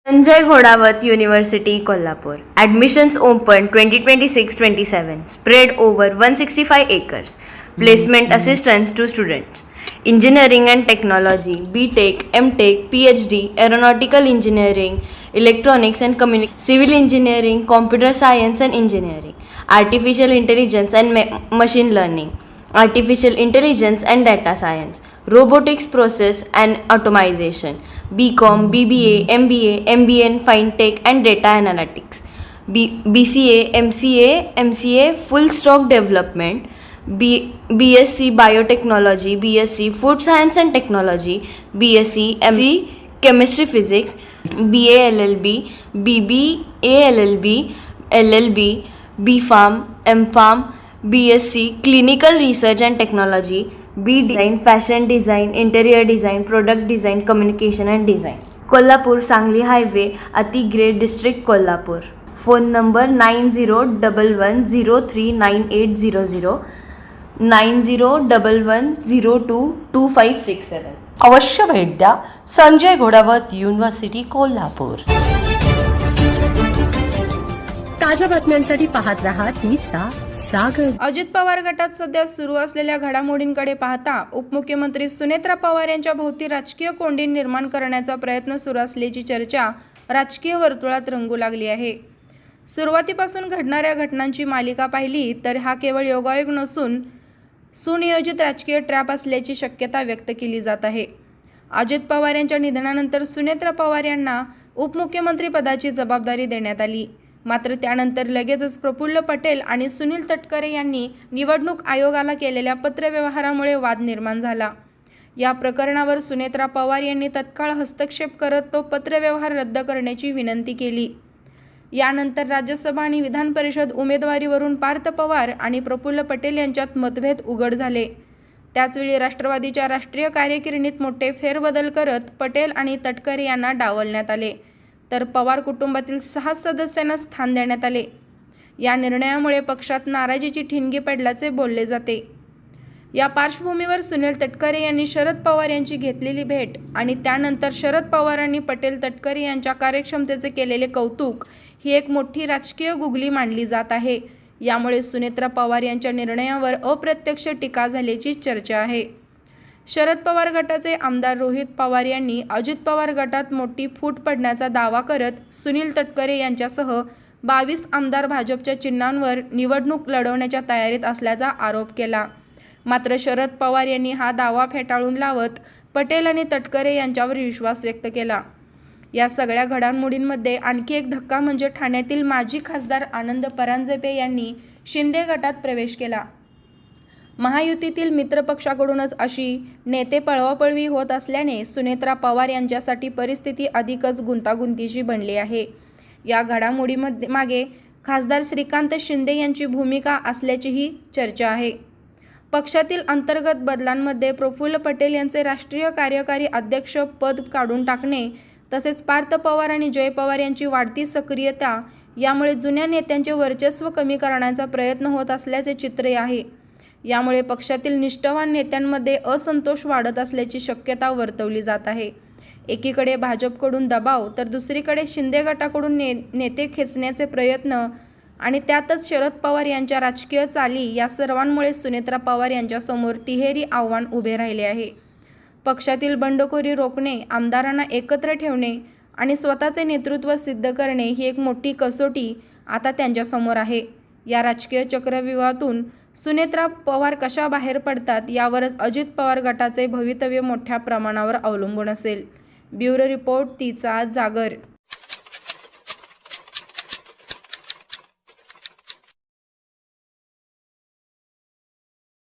Sanjay Ghodawat University, Kolhapur. Admissions open 2026-27. Spread over 165 acres. Placement assistance to students. Engineering and Technology, BTech, MTech, PhD, Aeronautical Engineering, Electronics and Communication, Civil Engineering, Computer Science and Engineering, Artificial Intelligence and Machine Learning, Artificial Intelligence and Data Science, Robotics Process and Automation, BCom, BBA, MBA, MBN, Fintech and Data Analytics, BCA, MCA, Full Stack Development, BSc Biotechnology, BSc Food Science and Technology, BSc MSc Chemistry Physics, BA LLB, BBA LLB, LLB, BPharm, MPharm, BSc Clinical Research and Technology, B Design, Fashion Design, Interior Design, Product Design, Communication and Design. Kolhapur Sangli Highway, Ati Grade District, Kolhapur. Phone number 9011039800, 9011022567. अवश्य भेट द्या Sanjay Ghodawat university Kolhapur. ताज्या बातम्यांसाठी पाहत रहा तीचा सागर. अजित पवार गटात सध्या सुरू असलेल्या घडामोडींकडे पाहता उपमुख्यमंत्री सुनेत्रा पवार यांच्या भोवती राजकीय कोंडी निर्माण करण्याचा प्रयत्न सुरू असल्याची चर्चा राजकीय वर्तुळात रंगू लागली आहे. सुरुवातीपासून घडणाऱ्या घटनांची मालिका पाहिली तर हा केवळ योगायोग नसून सुनियोजित राजकीय ट्रॅप असल्याची शक्यता व्यक्त केली जात आहे. अजित पवार यांच्या निधनानंतर सुनेत्रा पवार यांना उपमुख्यमंत्री पदाची जबाबदारी देण्यात आली. मात्र त्यानंतर लगेचच प्रफुल्ल पटेल आणि सुनील तटकरे यांनी निवडणूक आयोगाला केलेल्या पत्रव्यवहारामुळे वाद निर्माण झाला. या प्रकरणावर सुनेत्रा पवार यांनी तत्काळ हस्तक्षेप करत तो पत्रव्यवहार रद्द करण्याची विनंती केली. यानंतर राज्यसभा आणि विधान परिषद उमेदवारीवरून पार्थ पवार आणि प्रफुल्ल पटेल यांच्यात मतभेद उघड झाले. त्याचवेळी राष्ट्रवादीच्या राष्ट्रीय कार्यकारिणीत मोठे फेरबदल करत पटेल आणि तटकरे यांना डावलण्यात आले, तर पवार कुटुंबातील 6 सदस्यांना स्थान देण्यात आले. या निर्णयामुळे पक्षात नाराजीची ठिणगी पडल्याचे बोलले जाते. या पार्श्वभूमीवर सुनील तटकरे यांनी शरद पवार यांची घेतलेली भेट आणि त्यानंतर शरद पवारांनी पटेल तटकरे यांच्या कार्यक्षमतेचे केलेले कौतुक ही एक मोठी राजकीय गुगली मांडली जात आहे. यामुळे सुनेत्रा पवार यांच्या निर्णयावर अप्रत्यक्ष टीका झाल्याची चर्चा आहे. शरद पवार गटाचे आमदार रोहित पवार यांनी अजित पवार गटात मोठी फूट पडण्याचा दावा करत सुनील तटकरे यांच्यासह 22 आमदार भाजपच्या चिन्हांवर निवडणूक लढवण्याच्या तयारीत असल्याचा आरोप केला. मात्र शरद पवार यांनी हा दावा फेटाळून लावत पटेल आणि तटकरे यांच्यावर विश्वास व्यक्त केला. या सगळ्या घडामोडींमध्ये आणखी एक धक्का म्हणजे ठाण्यातील माजी खासदार आनंद परांजपे यांनी शिंदे गटात प्रवेश केला. महायुतीतील मित्रपक्षाकडूनच अशी नेते पळवापळवी होत असल्याने सुनेत्रा पवार यांच्यासाठी परिस्थिती अधिकच गुंतागुंतीची बनली आहे. या घडामोडीमध्ये मागे खासदार श्रीकांत शिंदे यांची भूमिका असल्याचीही चर्चा आहे. पक्षातील अंतर्गत बदलांमध्ये प्रफुल्ल पटेल यांचे राष्ट्रीय कार्यकारी अध्यक्ष पद काढून टाकणे तसेच पार्थ पवार आणि जय पवार यांची वाढती सक्रियता यामुळे जुन्या नेत्यांचे वर्चस्व कमी करण्याचा प्रयत्न होत असल्याचे चित्र आहे. यामुळे पक्षातील निष्ठावान नेत्यांमध्ये असंतोष वाढत असल्याची शक्यता वर्तवली जात आहे. एकीकडे भाजपकडून दबाव तर दुसरीकडे शिंदे गटाकडून नेते खेचण्याचे प्रयत्न आणि त्यातच शरद पवार यांच्या राजकीय चाली या सर्वांमुळे सुनेत्रा पवार यांच्यासमोर तिहेरी आव्हान उभे राहिले आहे. पक्षातील बंडखोरी रोखणे, आमदारांना एकत्र ठेवणे आणि स्वतःचे नेतृत्व सिद्ध करणे ही एक मोठी कसोटी आता त्यांच्यासमोर आहे. या राजकीय चक्रव्यूहातून सुनेत्रा पवार कशा बाहेर पडतात यावरच अजित पवार गटाचे भवितव्य मोठ्या प्रमाणावर अवलंबून असेल. ब्युरो रिपोर्ट, तीचा जागर.